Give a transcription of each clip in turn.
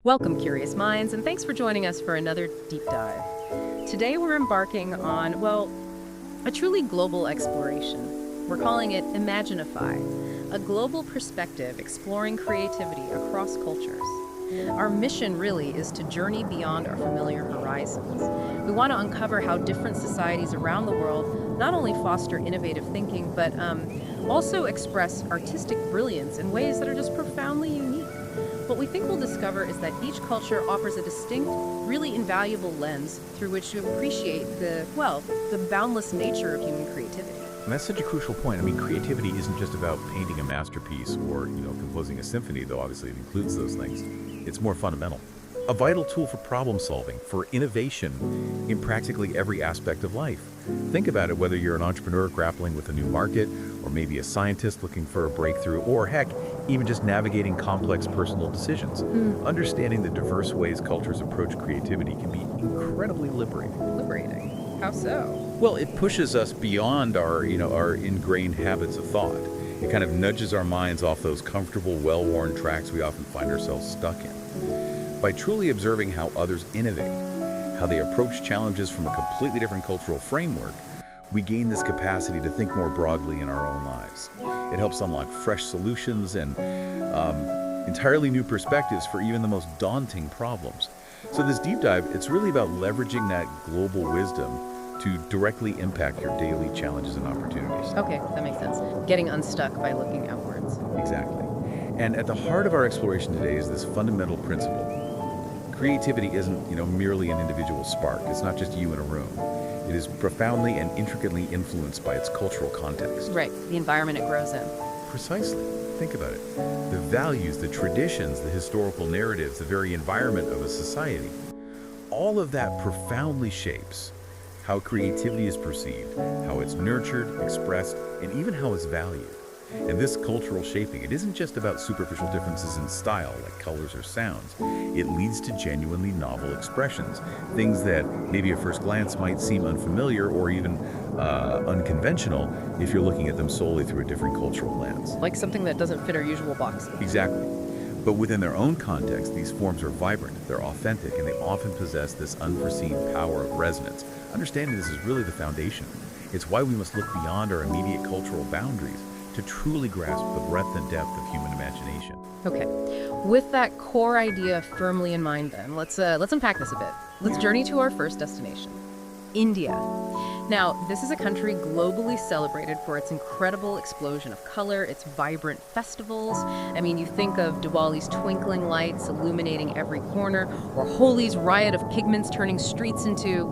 Welcome, curious minds, and thanks for joining us for another deep dive. Today we're embarking on, well, a truly global exploration. We're calling it Imaginify, a global perspective exploring creativity across cultures. Our mission really is to journey beyond our familiar horizons. We want to uncover how different societies around the world not only foster innovative thinking, but also express artistic brilliance in ways that are just profoundly unique. What we think we'll discover is that each culture offers a distinct, really invaluable lens through which to appreciate the boundless nature of human creativity. And that's such a crucial point. I mean, creativity isn't just about painting a masterpiece or, composing a symphony, though obviously it includes those things. It's more fundamental. A vital tool for problem solving, for innovation in practically every aspect of life. Think about it, whether you're an entrepreneur grappling with a new market, or maybe a scientist looking for a breakthrough, or heck, even just navigating complex personal decisions. Understanding the diverse ways cultures approach creativity can be incredibly liberating. Liberating? How so? Well, it pushes us beyond our ingrained habits of thought. It kind of nudges our minds off those comfortable, well-worn tracks we often find ourselves stuck in. By truly observing how others innovate, how they approach challenges from a completely different cultural framework, we gain this capacity to think more broadly in our own lives. It helps unlock fresh solutions and entirely new perspectives for even the most daunting problems. So this deep dive, it's really about leveraging that global wisdom to directly impact your daily challenges and opportunities. Okay, that makes sense. Getting unstuck by looking outwards. Exactly. And at the heart of our exploration today is this fundamental principle. Creativity isn't, merely an individual spark. It's not just you in a room. It is profoundly and intricately influenced by its cultural context. Right, the environment it grows in. Precisely. Think about it. The values, the traditions, the historical narratives, the very environment of a society, all of that profoundly shapes how creativity is perceived, how it's nurtured, expressed, and even how it's valued. And this cultural shaping, it isn't just about superficial differences in style, like colors or sounds. It leads to genuinely novel expressions, things that maybe at first glance might seem unfamiliar or even unconventional if you're looking at them solely through a different cultural lens. Like something that doesn't fit our usual boxes. Exactly. But within their own context, these forms are vibrant, they're authentic, and they often possess this unforeseen power of resonance. Understanding this is really the foundation. It's why we must look beyond our immediate cultural boundaries to truly grasp the breadth and depth of human imagination. Okay, with that core idea firmly in mind then, let's unpack this a bit. Let's journey to our first destination, India. Now, this is a country globally celebrated for its incredible explosion of color, its vibrant festivals. I mean, you think of Diwali's twinkling lights illuminating every corner, or Holi's riot of pigments turning streets into,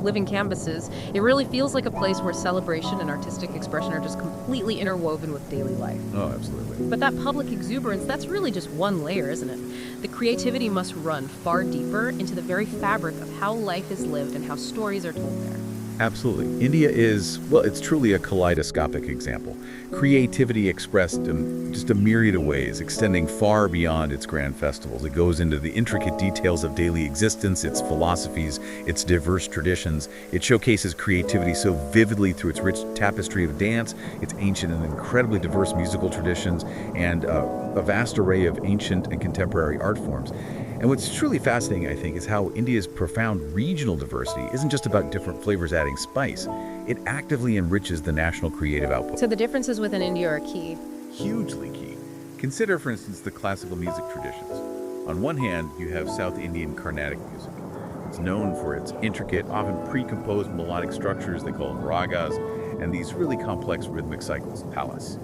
living canvases. It really feels like a place where celebration and artistic expression are just completely interwoven with daily life. Oh, absolutely. But that public exuberance, that's really just one layer, isn't it? The creativity must run far deeper into the very fabric of how life is lived and how stories are told there. Absolutely. India is, it's truly a kaleidoscopic example. Creativity expressed in just a myriad of ways, extending far beyond its grand festivals. It goes into the intricate details of daily existence, its philosophies, its diverse traditions. It showcases creativity so vividly through its rich tapestry of dance, its ancient and incredibly diverse musical traditions, and a vast array of ancient and contemporary art forms. And what's truly fascinating, I think, is how India's profound regional diversity isn't just about different flavors adding spice. It actively enriches the national creative output. So the differences within India are key. Hugely key. Consider, for instance, the classical music traditions. On one hand, you have South Indian Carnatic music. It's known for its intricate, often pre-composed melodic structures, they call them ragas, and these really complex rhythmic cycles, talas.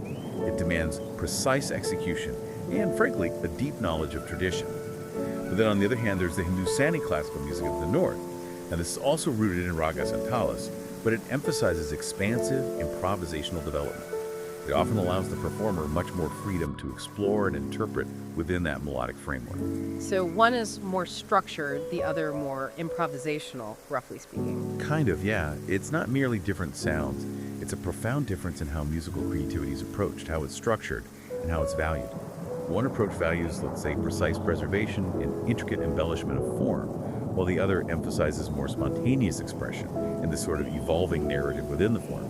It demands precise execution and, frankly, a deep knowledge of tradition. But then on the other hand, there's the Hindustani classical music of the north. Now this is also rooted in ragas and talas, but it emphasizes expansive improvisational development. It often allows the performer much more freedom to explore and interpret within that melodic framework. So one is more structured, the other more improvisational, roughly speaking. Kind of, yeah. It's not merely different sounds. It's a profound difference in how musical creativity is approached, how it's structured, and how it's valued. One approach values, let's say, precise preservation and intricate embellishment of form, while the other emphasizes more spontaneous expression and this sort of evolving narrative within the form.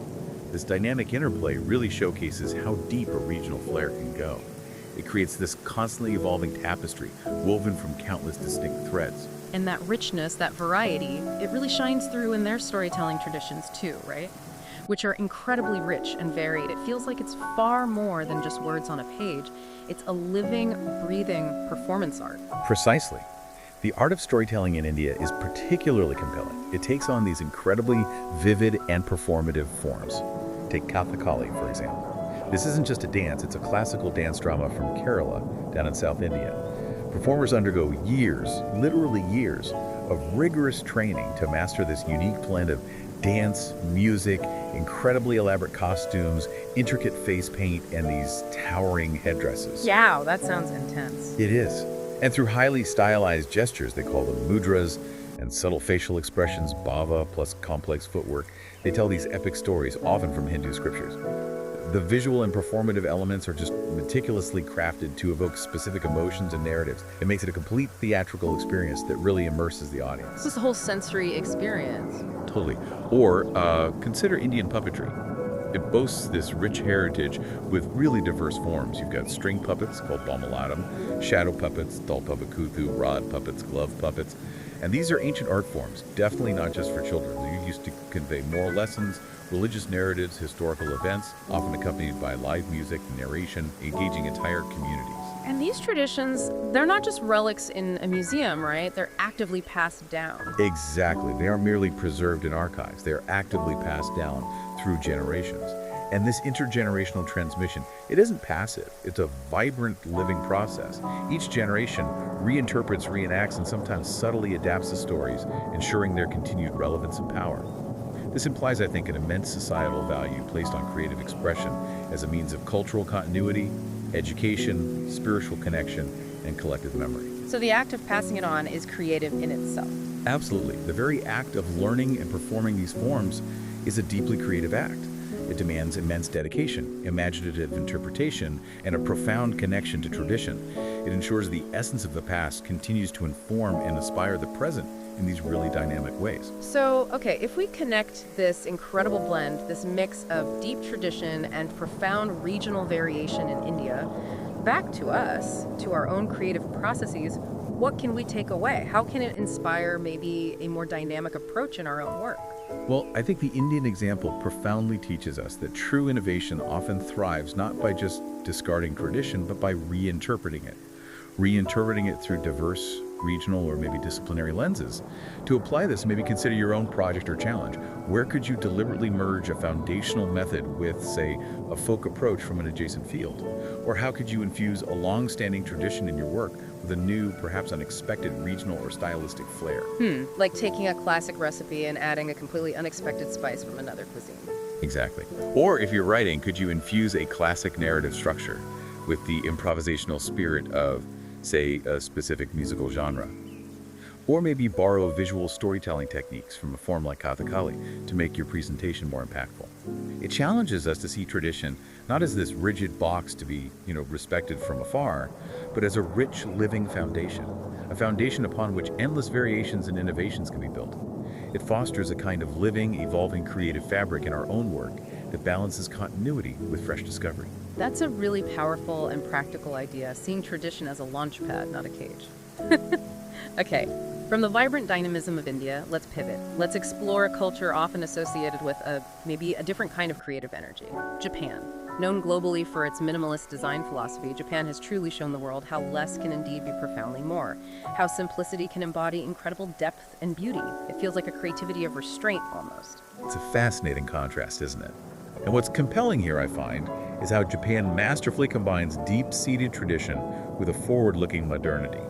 This dynamic interplay really showcases how deep a regional flair can go. It creates this constantly evolving tapestry, woven from countless distinct threads. And that richness, that variety, it really shines through in their storytelling traditions too, right? Which are incredibly rich and varied. It feels like it's far more than just words on a page. It's a living, breathing performance art. Precisely. The art of storytelling in India is particularly compelling. It takes on these incredibly vivid and performative forms. Take Kathakali, for example. This isn't just a dance, it's a classical dance drama from Kerala, down in South India. Performers undergo years, literally years, of rigorous training to master this unique blend of dance, music, incredibly elaborate costumes, intricate face paint, and these towering headdresses. Yeah, that sounds intense. It is. And through highly stylized gestures, they call them mudras, and subtle facial expressions, bhava, plus complex footwork, they tell these epic stories, often from Hindu scriptures. The visual and performative elements are just meticulously crafted to evoke specific emotions and narratives. It makes it a complete theatrical experience that really immerses the audience. This whole sensory experience. Totally. Or consider Indian puppetry. It boasts this rich heritage with really diverse forms. You've got string puppets called Bomalatam, shadow puppets, Dalpavakuthu, rod puppets, glove puppets. And these are ancient art forms, definitely not just for children. They're used to convey moral lessons, religious narratives, historical events, often accompanied by live music, narration, engaging entire communities. And these traditions, they're not just relics in a museum, right? They're actively passed down. Exactly. They aren't merely preserved in archives. They are actively passed down through generations. And this intergenerational transmission, it isn't passive. It's a vibrant, living process. Each generation reinterprets, reenacts, and sometimes subtly adapts the stories, ensuring their continued relevance and power. This implies, I think, an immense societal value placed on creative expression as a means of cultural continuity, education, spiritual connection, and collective memory. So the act of passing it on is creative in itself. Absolutely. The very act of learning and performing these forms is a deeply creative act. It demands immense dedication, imaginative interpretation, and a profound connection to tradition. It ensures the essence of the past continues to inform and inspire the present in these really dynamic ways. So, okay, if we connect this incredible blend, this mix of deep tradition and profound regional variation in India, back to us, to our own creative processes, what can we take away? How can it inspire maybe a more dynamic approach in our own work? Well, I think the Indian example profoundly teaches us that true innovation often thrives not by just discarding tradition, but by reinterpreting it. Reinterpreting it through diverse, regional, or maybe disciplinary lenses. To apply this, maybe consider your own project or challenge. Where could you deliberately merge a foundational method with, say, a folk approach from an adjacent field? Or how could you infuse a long-standing tradition in your work with a new, perhaps unexpected regional or stylistic flair? Like taking a classic recipe and adding a completely unexpected spice from another cuisine. Exactly. Or if you're writing, could you infuse a classic narrative structure with the improvisational spirit of, say, a specific musical genre? Or maybe borrow visual storytelling techniques from a form like Kathakali to make your presentation more impactful. It challenges us to see tradition not as this rigid box to be, respected from afar, but as a rich, living foundation, a foundation upon which endless variations and innovations can be built. It fosters a kind of living, evolving creative fabric in our own work that balances continuity with fresh discovery. That's a really powerful and practical idea, seeing tradition as a launch pad, not a cage. Okay, from the vibrant dynamism of India, let's pivot. Let's explore a culture often associated with maybe a different kind of creative energy, Japan. Known globally for its minimalist design philosophy, Japan has truly shown the world how less can indeed be profoundly more, how simplicity can embody incredible depth and beauty. It feels like a creativity of restraint almost. It's a fascinating contrast, isn't it? And what's compelling here, I find, is how Japan masterfully combines deep-seated tradition with a forward-looking modernity,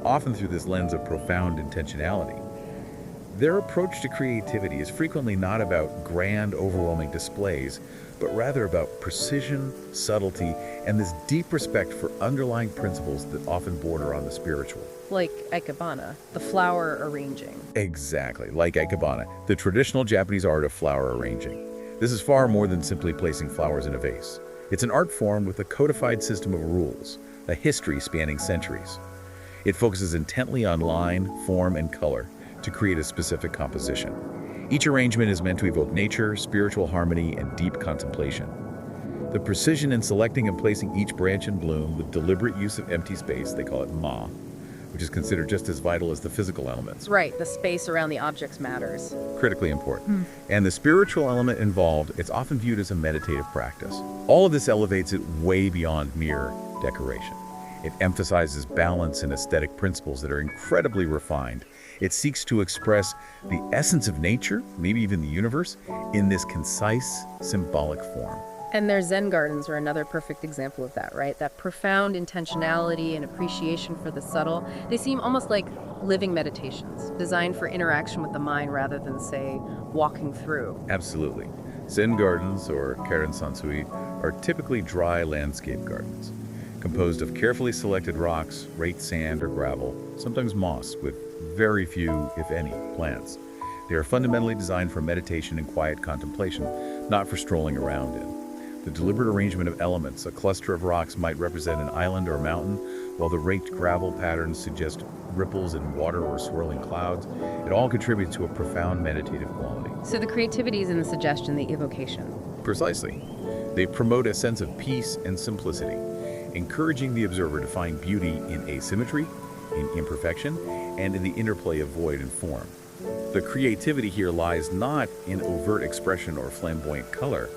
often through this lens of profound intentionality. Their approach to creativity is frequently not about grand, overwhelming displays, but rather about precision, subtlety, and this deep respect for underlying principles that often border on the spiritual. Like ikebana, the flower arranging. Exactly, like ikebana, the traditional Japanese art of flower arranging. This is far more than simply placing flowers in a vase. It's an art form with a codified system of rules, a history spanning centuries. It focuses intently on line, form, and color to create a specific composition. Each arrangement is meant to evoke nature, spiritual harmony, and deep contemplation. The precision in selecting and placing each branch in bloom with deliberate use of empty space, they call it ma, which is considered just as vital as the physical elements. Right, the space around the objects matters. Critically important. And the spiritual element involved, it's often viewed as a meditative practice. All of this elevates it way beyond mere decoration. It emphasizes balance and aesthetic principles that are incredibly refined. It seeks to express the essence of nature, maybe even the universe, in this concise, symbolic form. And their Zen gardens are another perfect example of that, right? That profound intentionality and appreciation for the subtle. They seem almost like living meditations, designed for interaction with the mind rather than, say, walking through. Absolutely. Zen gardens, or karen sansui, are typically dry landscape gardens, composed of carefully selected rocks, raked sand or gravel, sometimes moss, with very few, if any, plants. They are fundamentally designed for meditation and quiet contemplation, not for strolling around in. The deliberate arrangement of elements, a cluster of rocks might represent an island or mountain, while the raked gravel patterns suggest ripples in water or swirling clouds. It all contributes to a profound meditative quality. So the creativity is in the suggestion, the evocation. Precisely. They promote a sense of peace and simplicity, encouraging the observer to find beauty in asymmetry, in imperfection, and in the interplay of void and form. The creativity here lies not in overt expression or flamboyant color,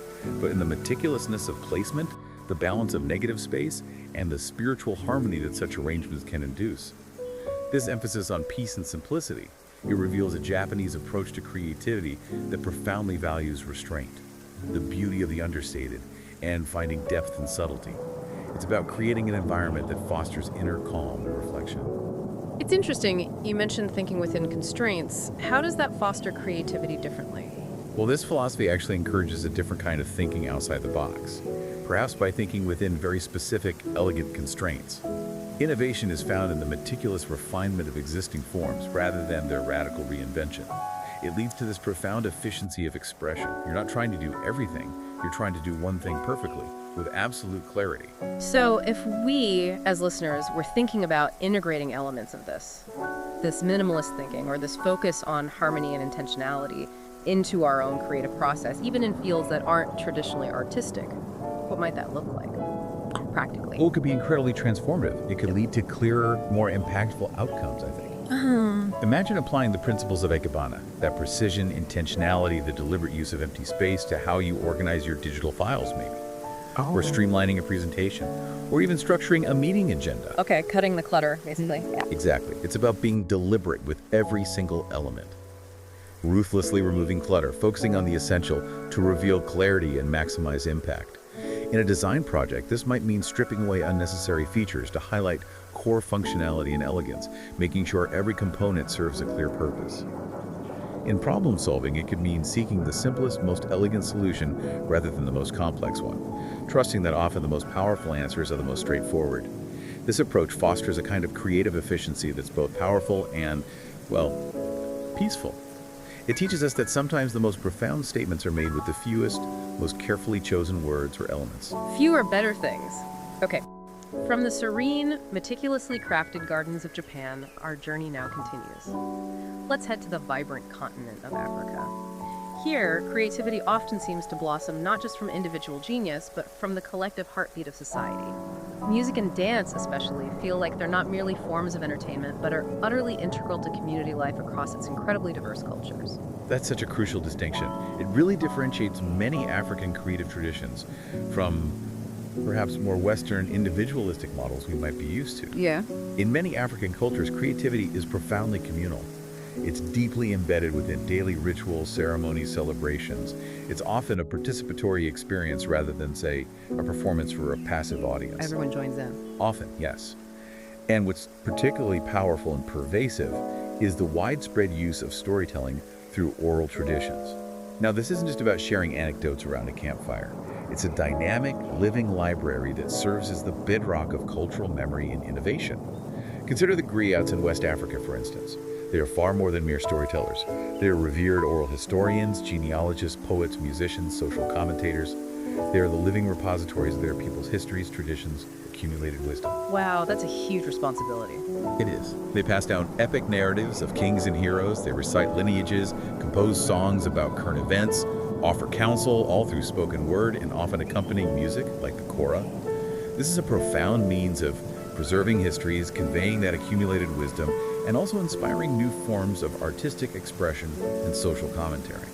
but in the meticulousness of placement, the balance of negative space, and the spiritual harmony that such arrangements can induce. This emphasis on peace and simplicity, it reveals a Japanese approach to creativity that profoundly values restraint, the beauty of the understated, and finding depth and subtlety. It's about creating an environment that fosters inner calm and reflection. It's interesting, you mentioned thinking within constraints. How does that foster creativity differently? Well, this philosophy actually encourages a different kind of thinking outside the box, perhaps by thinking within very specific, elegant constraints. Innovation is found in the meticulous refinement of existing forms rather than their radical reinvention. It leads to this profound efficiency of expression. You're not trying to do everything, you're trying to do one thing perfectly, with absolute clarity. So if we, as listeners, were thinking about integrating elements of this minimalist thinking or this focus on harmony and intentionality into our own creative process, even in fields that aren't traditionally artistic, what might that look like practically? Well, it could be incredibly transformative. It could lead to clearer, more impactful outcomes, I think. Imagine applying the principles of Ikebana, that precision, intentionality, the deliberate use of empty space, to how you organize your digital files, maybe. Or streamlining a presentation, or even structuring a meeting agenda. Okay, cutting the clutter, basically. Yeah. Exactly. It's about being deliberate with every single element. Ruthlessly removing clutter, focusing on the essential to reveal clarity and maximize impact. In a design project, this might mean stripping away unnecessary features to highlight core functionality and elegance, making sure every component serves a clear purpose. In problem solving, it could mean seeking the simplest, most elegant solution rather than the most complex one, trusting that often the most powerful answers are the most straightforward. This approach fosters a kind of creative efficiency that's both powerful and, well, peaceful. It teaches us that sometimes the most profound statements are made with the fewest, most carefully chosen words or elements. Fewer better things. Okay. From the serene, meticulously crafted gardens of Japan, our journey now continues. Let's head to the vibrant continent of Africa. Here, creativity often seems to blossom not just from individual genius, but from the collective heartbeat of society. Music and dance, especially, feel like they're not merely forms of entertainment, but are utterly integral to community life across its incredibly diverse cultures. That's such a crucial distinction. It really differentiates many African creative traditions from perhaps more Western individualistic models we might be used to. Yeah. In many African cultures, creativity is profoundly communal. It's deeply embedded within daily rituals, ceremonies, celebrations. It's often a participatory experience rather than, say, a performance for a passive audience. Everyone joins in. Often, yes. And what's particularly powerful and pervasive is the widespread use of storytelling through oral traditions. Now, this isn't just about sharing anecdotes around a campfire. It's a dynamic, living library that serves as the bedrock of cultural memory and innovation. Consider the griots in West Africa, for instance. They are far more than mere storytellers. They are revered oral historians, genealogists, poets, musicians, social commentators. They are the living repositories of their people's histories, traditions, accumulated wisdom. Wow, that's a huge responsibility. It is. They pass down epic narratives of kings and heroes. They recite lineages, compose songs about current events, offer counsel all through spoken word and often accompanying music like the kora. This is a profound means of preserving histories, conveying that accumulated wisdom, and also inspiring new forms of artistic expression and social commentary.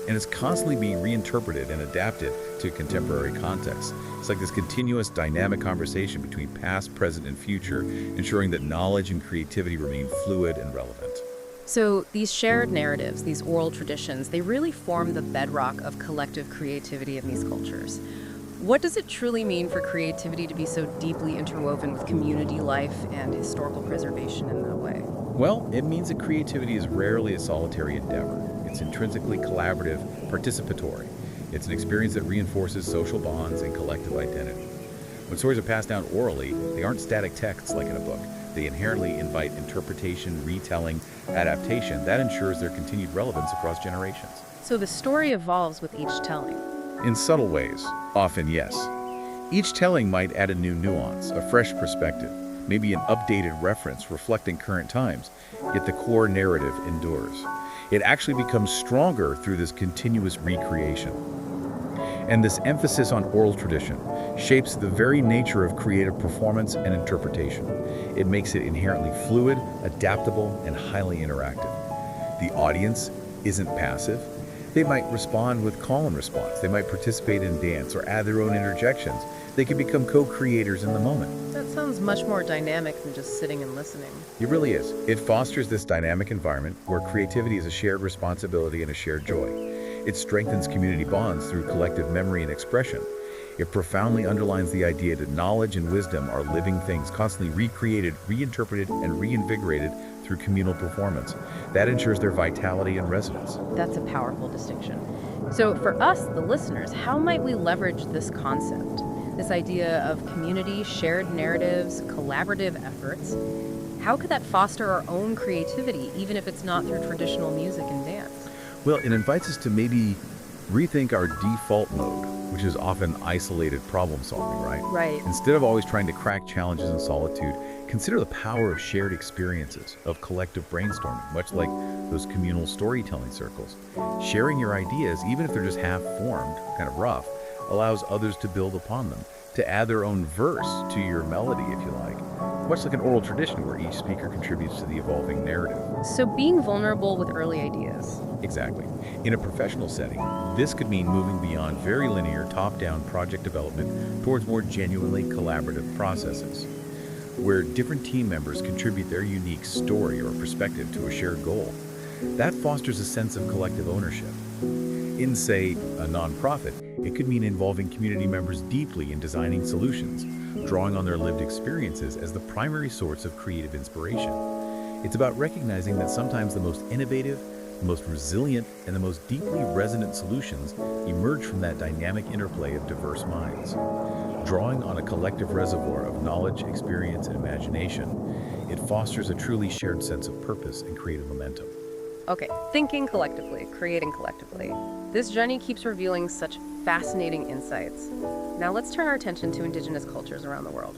And it's constantly being reinterpreted and adapted to contemporary contexts. It's like this continuous dynamic conversation between past, present, and future, ensuring that knowledge and creativity remain fluid and relevant. So these shared narratives, these oral traditions, they really form the bedrock of collective creativity in these cultures. What does it truly mean for creativity to be so deeply interwoven with community life and historical preservation in that way? Well, it means that creativity is rarely a solitary endeavor. It's intrinsically collaborative, participatory. It's an experience that reinforces social bonds and collective identity. When stories are passed down orally, they aren't static texts like in a book. They inherently invite interpretation, retelling, adaptation. That ensures their continued relevance across generations. So the story evolves with each telling. In subtle ways, often yes. Each telling might add a new nuance, a fresh perspective, maybe an updated reference reflecting current times, yet the core narrative endures. It actually becomes stronger through this continuous recreation. And this emphasis on oral tradition shapes the very nature of creative performance and interpretation. It makes it inherently fluid, adaptable, and highly interactive. The audience isn't passive. They might respond with call and response. They might participate in dance or add their own interjections. They can become co-creators in the moment. That sounds much more dynamic than just sitting and listening. It really is. It fosters this dynamic environment where creativity is a shared responsibility and a shared joy. It strengthens community bonds through collective memory and expression. It profoundly underlines the idea that knowledge and wisdom are living things constantly recreated, reinterpreted, and reinvigorated through communal performance. That ensures their vitality and resonance. That's a powerful distinction. So for us, the listeners, how might we leverage this concept? This idea of community, shared narratives, collaborative efforts. How could that foster our own creativity, even if it's not through traditional music and dance? Well, it invites us to maybe rethink our default mode, which is often isolated problem solving, right? Right. Instead of always trying to crack challenges in solitude, consider the power of shared experiences, of collective brainstorming, much like those communal storytelling circles. Sharing your ideas, even if they're just half-formed, kind of rough, allows others to build upon them, to add their own verse to your melody, if you like. Much like an oral tradition where each speaker contributes to the evolving narrative. So being vulnerable with early ideas. Exactly. In a professional setting, this could mean moving beyond very linear top-down project development towards more genuinely collaborative processes, where different team members contribute their unique story or perspective to a shared goal. That fosters a sense of collective ownership. In, say, a nonprofit, it could mean involving community members deeply in designing solutions, drawing on their lived experiences as the primary source of creative inspiration. It's about recognizing that sometimes the most innovative, the most resilient, and the most deeply resonant solutions emerge from that dynamic interplay of diverse minds. Drawing on a collective reservoir of knowledge, experience, and imagination, it fosters a truly shared sense of purpose and creative momentum. Okay, thinking collectively, creating collectively. This journey keeps revealing such fascinating insights. Now let's turn our attention to indigenous cultures around the world.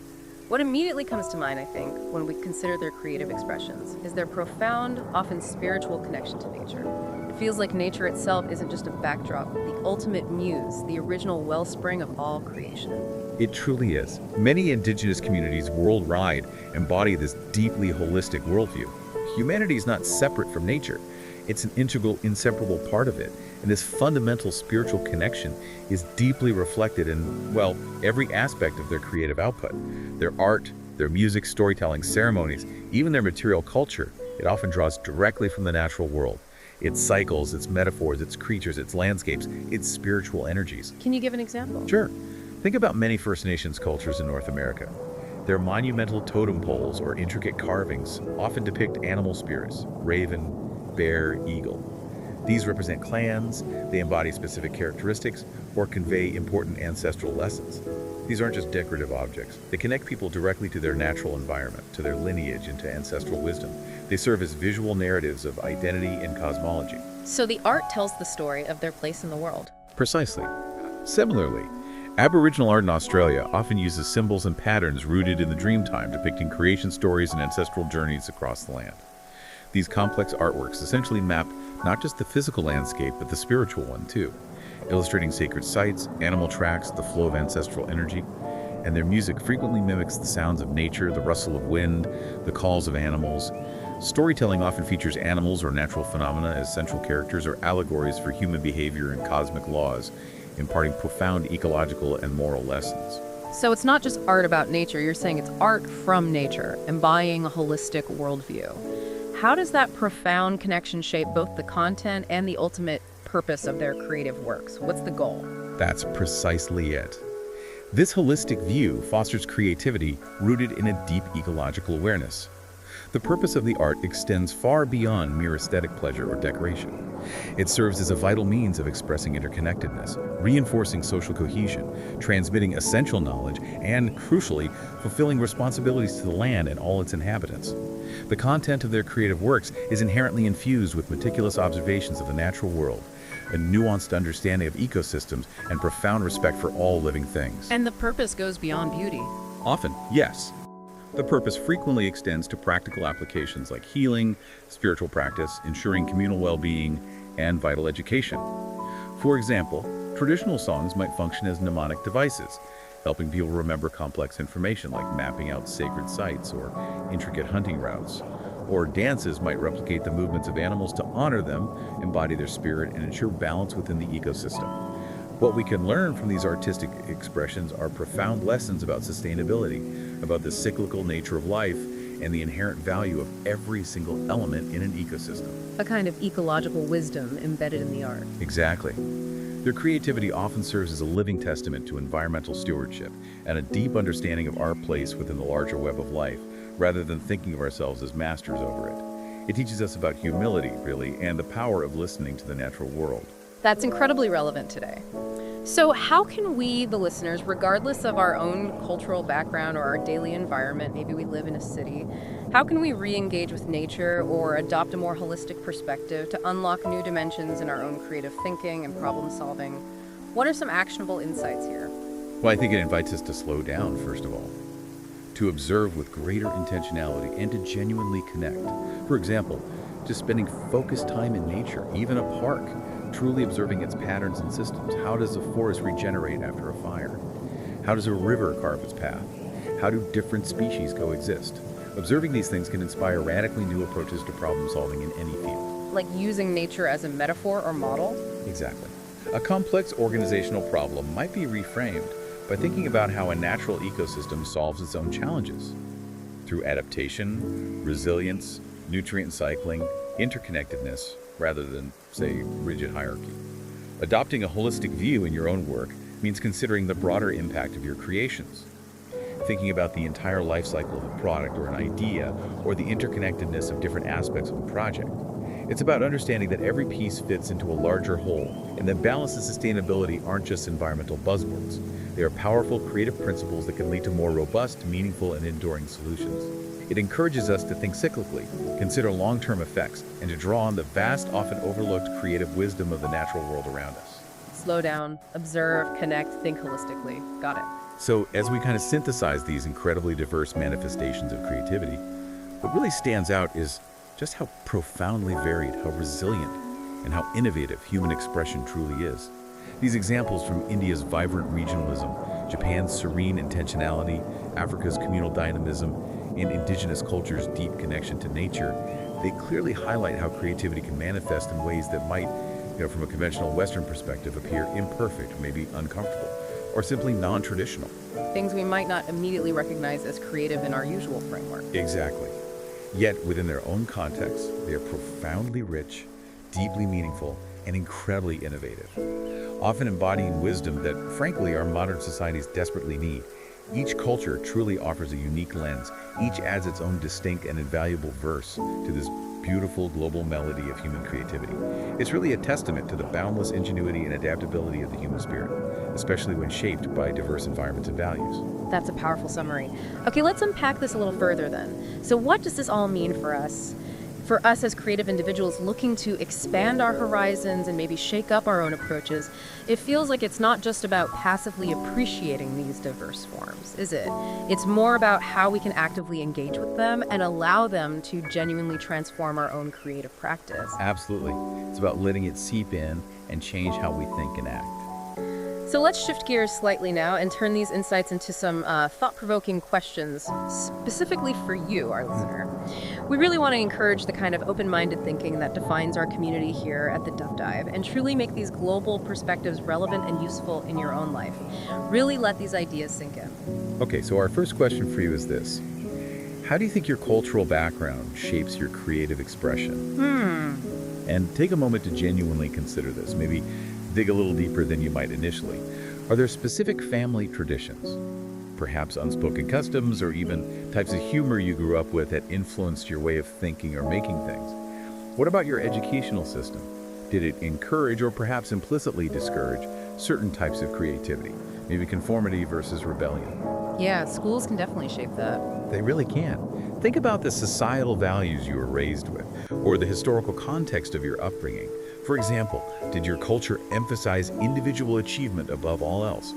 What immediately comes to mind, I think, when we consider their creative expressions is their profound, often spiritual connection to nature. It feels like nature itself isn't just a backdrop, but the ultimate muse, the original wellspring of all creation. It truly is. Many indigenous communities worldwide embody this deeply holistic worldview. Humanity is not separate from nature. It's an integral, inseparable part of it. And this fundamental spiritual connection is deeply reflected in, well, every aspect of their creative output. Their art, their music, storytelling, ceremonies, even their material culture. It often draws directly from the natural world. Its cycles, its metaphors, its creatures, its landscapes, its spiritual energies. Can you give an example? Sure. Think about many First Nations cultures in North America. Their monumental totem poles or intricate carvings often depict animal spirits, raven, bear, eagle. These represent clans, they embody specific characteristics, or convey important ancestral lessons. These aren't just decorative objects. They connect people directly to their natural environment, to their lineage, and to ancestral wisdom. They serve as visual narratives of identity and cosmology. So the art tells the story of their place in the world. Precisely. Similarly, Aboriginal art in Australia often uses symbols and patterns rooted in the Dreamtime, depicting creation stories and ancestral journeys across the land. These complex artworks essentially map not just the physical landscape, but the spiritual one too. illustrating sacred sites, animal tracks, the flow of ancestral energy. And their music frequently mimics the sounds of nature, the rustle of wind, the calls of animals. Storytelling often features animals or natural phenomena as central characters or allegories for human behavior and cosmic laws, imparting profound ecological and moral lessons. So it's not just art about nature, you're saying it's art from nature, embodying a holistic worldview. How does that profound connection shape both the content and the ultimate purpose of their creative works? What's the goal? That's precisely it. This holistic view fosters creativity rooted in a deep ecological awareness. The purpose of the art extends far beyond mere aesthetic pleasure or decoration. It serves as a vital means of expressing interconnectedness, reinforcing social cohesion, transmitting essential knowledge, and, crucially, fulfilling responsibilities to the land and all its inhabitants. The content of their creative works is inherently infused with meticulous observations of the natural world, a nuanced understanding of ecosystems, and profound respect for all living things. And the purpose goes beyond beauty. Often, yes. The purpose frequently extends to practical applications like healing, spiritual practice, ensuring communal well-being, and vital education. For example, traditional songs might function as mnemonic devices, helping people remember complex information like mapping out sacred sites or intricate hunting routes. Or dances might replicate the movements of animals to honor them, embody their spirit, and ensure balance within the ecosystem. What we can learn from these artistic expressions are profound lessons about sustainability, about the cyclical nature of life, and the inherent value of every single element in an ecosystem. A kind of ecological wisdom embedded in the art. Exactly. Their creativity often serves as a living testament to environmental stewardship and a deep understanding of our place within the larger web of life, rather than thinking of ourselves as masters over it. It teaches us about humility, really, and the power of listening to the natural world. That's incredibly relevant today. So how can we, the listeners, regardless of our own cultural background or our daily environment, maybe we live in a city, how can we re-engage with nature or adopt a more holistic perspective to unlock new dimensions in our own creative thinking and problem solving? What are some actionable insights here? Well, I think it invites us to slow down, first of all, to observe with greater intentionality and to genuinely connect. For example, just spending focused time in nature, even a park, truly observing its patterns and systems. How does a forest regenerate after a fire? How does a river carve its path? How do different species coexist? Observing these things can inspire radically new approaches to problem solving in any field. Like using nature as a metaphor or model? Exactly. A complex organizational problem might be reframed by thinking about how a natural ecosystem solves its own challenges through adaptation, resilience, nutrient cycling, interconnectedness, rather than, say, rigid hierarchy. Adopting a holistic view in your own work means considering the broader impact of your creations, thinking about the entire life cycle of a product or an idea, or the interconnectedness of different aspects of a project. It's about understanding that every piece fits into a larger whole, and that balance and sustainability aren't just environmental buzzwords. They are powerful, creative principles that can lead to more robust, meaningful, and enduring solutions. It encourages us to think cyclically, consider long-term effects, and to draw on the vast, often overlooked creative wisdom of the natural world around us. Slow down, observe, connect, think holistically. Got it. So as we kind of synthesize these incredibly diverse manifestations of creativity, what really stands out is just how profoundly varied, how resilient, and how innovative human expression truly is. These examples from India's vibrant regionalism, Japan's serene intentionality, Africa's communal dynamism, and indigenous cultures' deep connection to nature, they clearly highlight how creativity can manifest in ways that might, from a conventional Western perspective, appear imperfect, maybe uncomfortable, or simply non-traditional. Things we might not immediately recognize as creative in our usual framework. Exactly. Yet, within their own context, they are profoundly rich, deeply meaningful, and incredibly innovative, often embodying wisdom that, frankly, our modern societies desperately need. Each culture truly offers a unique lens. Each adds its own distinct and invaluable verse to this beautiful global melody of human creativity. It's really a testament to the boundless ingenuity and adaptability of the human spirit, especially when shaped by diverse environments and values. That's a powerful summary. Okay, let's unpack this a little further then. So what does this all mean for us For us as creative individuals looking to expand our horizons and maybe shake up our own approaches, it feels like it's not just about passively appreciating these diverse forms, is it? It's more about how we can actively engage with them and allow them to genuinely transform our own creative practice. Absolutely. It's about letting it seep in and change how we think and act. So let's shift gears slightly now and turn these insights into some thought-provoking questions specifically for you, our listener. We really want to encourage the kind of open-minded thinking that defines our community here at the Duff Dive and truly make these global perspectives relevant and useful in your own life. Really let these ideas sink in. Okay, so our first question for you is this. How do you think your cultural background shapes your creative expression? And take a moment to genuinely consider this. Maybe dig a little deeper than you might initially. Are there specific family traditions, perhaps unspoken customs, or even types of humor you grew up with that influenced your way of thinking or making things? What about your educational system? Did it encourage or perhaps implicitly discourage certain types of creativity? Maybe conformity versus rebellion. Yeah, schools can definitely shape that. They really can. Think about the societal values you were raised with, or the historical context of your upbringing. For example, did your culture emphasize individual achievement above all else?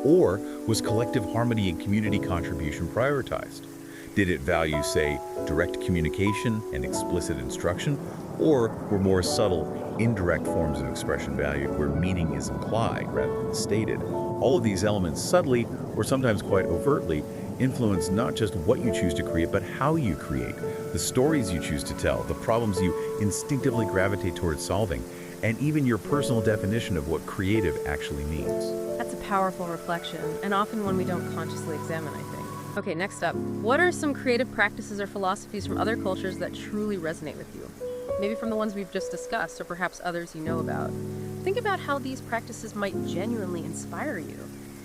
Or was collective harmony and community contribution prioritized? Did it value, say, direct communication and explicit instruction? Or were more subtle, indirect forms of expression valued where meaning is implied rather than stated? All of these elements subtly, or sometimes quite overtly, influence not just what you choose to create, but how you create, the stories you choose to tell, the problems you instinctively gravitate towards solving, and even your personal definition of what creative actually means. That's a powerful reflection, and often one we don't consciously examine, I think. Okay, next up, what are some creative practices or philosophies from other cultures that truly resonate with you? Maybe from the ones we've just discussed, or perhaps others you know about. Think about how these practices might genuinely inspire you.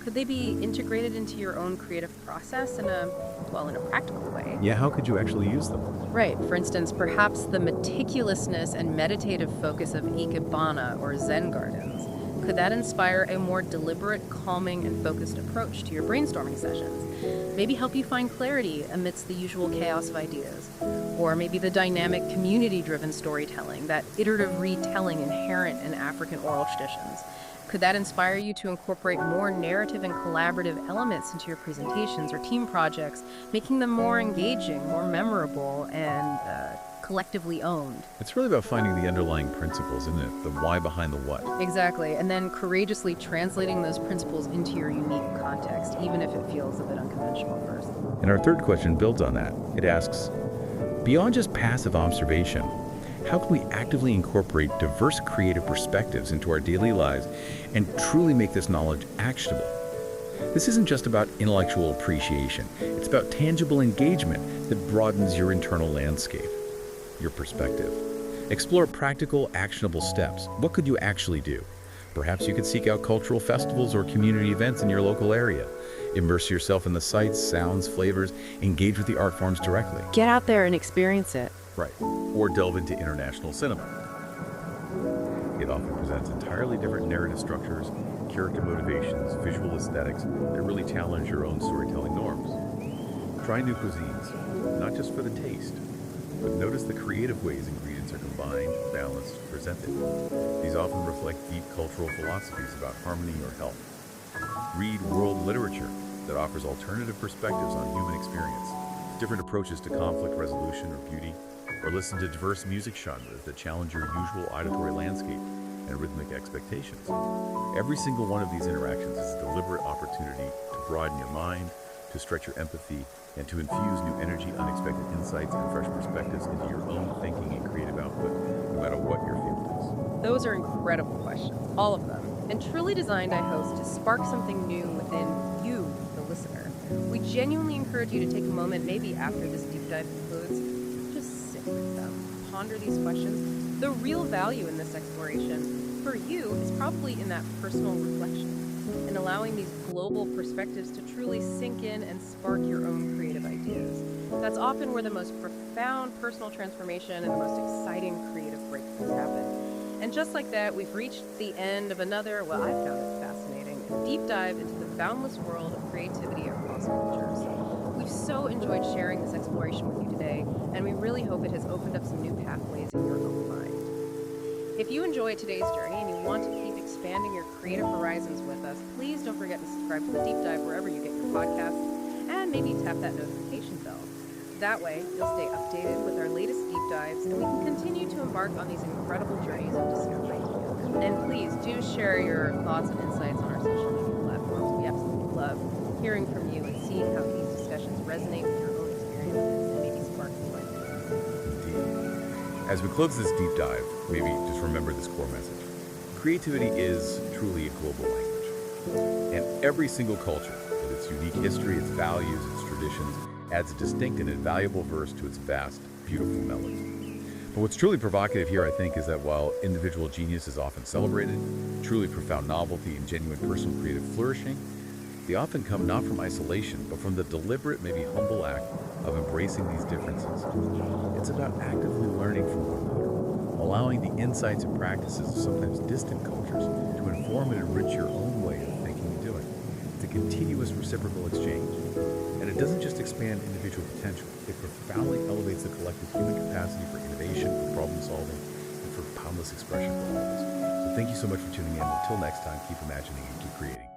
Could they be integrated into your own creative process in a practical way? Yeah, how could you actually use them? Right. For instance, perhaps the meticulousness and meditative focus of ikebana or Zen gardens. Could that inspire a more deliberate, calming, and focused approach to your brainstorming sessions? Maybe help you find clarity amidst the usual chaos of ideas. Or maybe the dynamic, community-driven storytelling, that iterative retelling inherent in African oral traditions. Could that inspire you to incorporate more narrative and collaborative elements into your presentations or team projects, making them more engaging, more memorable, and collectively owned? It's really about finding the underlying principles, isn't it? The why behind the what. Exactly, and then courageously translating those principles into your unique context, even if it feels a bit unconventional first. And our third question builds on that. It asks, beyond just passive observation, how can we actively incorporate diverse creative perspectives into our daily lives and truly make this knowledge actionable? This isn't just about intellectual appreciation. It's about tangible engagement that broadens your internal landscape, your perspective. Explore practical, actionable steps. What could you actually do? Perhaps you could seek out cultural festivals or community events in your local area. Immerse yourself in the sights, sounds, flavors, engage with the art forms directly. Get out there and experience it. Right. Or delve into international cinema. It often presents entirely different narrative structures, character motivations, visual aesthetics that really challenge your own storytelling norms. Try new cuisines, not just for the taste, but notice the creative ways ingredients are combined, balanced, presented. These often reflect deep cultural philosophies about harmony or health. Read world literature that offers alternative perspectives on human experience, different approaches to conflict resolution or beauty, or listen to diverse music genres that challenge your usual auditory landscape and rhythmic expectations. Every single one of these interactions is a deliberate opportunity to broaden your mind, to stretch your empathy, and to infuse new energy, unexpected insights, and fresh perspectives into your own thinking and creative output, no matter what your field is. Those are incredible questions, all of them, and truly designed, I hope, to spark something new within you, the listener. We genuinely encourage you to take a moment, maybe after this deep dive concludes, just sit with them, ponder these questions. The real value in this exploration for you is probably in that personal reflection, and allowing these global perspectives to truly sink in and spark your own creative ideas. That's often where the most profound personal transformation and the most exciting creative breakthroughs happen. And just like that, we've reached the end of another, well, I found it fascinating, deep dive into the boundless world of creativity across cultures. We've so enjoyed sharing this exploration with you today, and we really hope it has opened up some new pathways in your own mind. If you enjoyed today's journey and you want to keep expanding your creative horizons with us, please don't forget to subscribe to the Deep Dive wherever you get your podcasts, and maybe tap that notification bell. That way, you'll stay updated with our latest deep dives, and we can continue to embark on these incredible journeys of discovery. And please do share your thoughts and insights on our social media platforms. We absolutely love hearing from you and seeing how these discussions resonate with your own experiences and maybe spark some fun. Indeed. As we close this deep dive, maybe just remember this core message. Creativity is truly a global language. And every single culture, with its unique history, its values, its traditions, adds a distinct and invaluable verse to its vast, beautiful melody. But what's truly provocative here, I think, is that while individual genius is often celebrated, truly profound novelty and genuine personal creative flourishing, they often come not from isolation, but from the deliberate, maybe humble act of embracing these differences. It's about actively learning from one another, allowing the insights and practices of sometimes distant cultures to inform and enrich your own way of thinking and doing. It's a continuous reciprocal exchange. And it doesn't just expand individual potential, it profoundly elevates the collective human capacity for innovation, for problem solving, and for boundless expression for all of us. So thank you so much for tuning in. Until next time, keep imagining and keep creating.